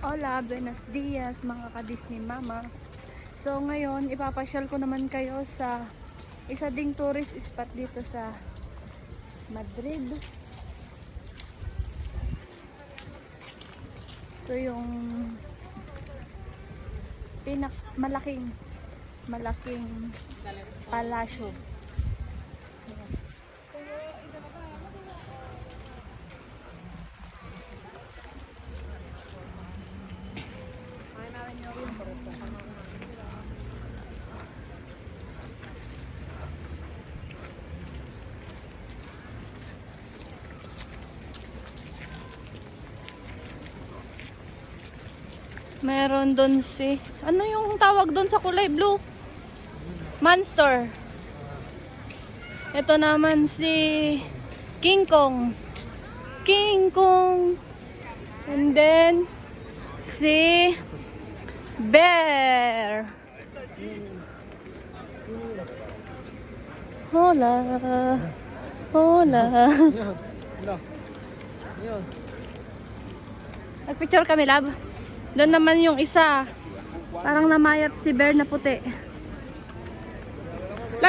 Hola, buenos dias mga ka-Disney Mama. So ngayon, ipapasyal ko naman kayo sa isa ding tourist spot dito sa Madrid. Ito yung malaking palasyo. Meron doon si... Ano yung tawag doon sa kulay blue? Monster. Ito naman si King Kong. King Kong. And then si Bear. Hola. Hola. Nagpicture kami, love. Doon naman yung isa. Parang namayat si Bear na puti.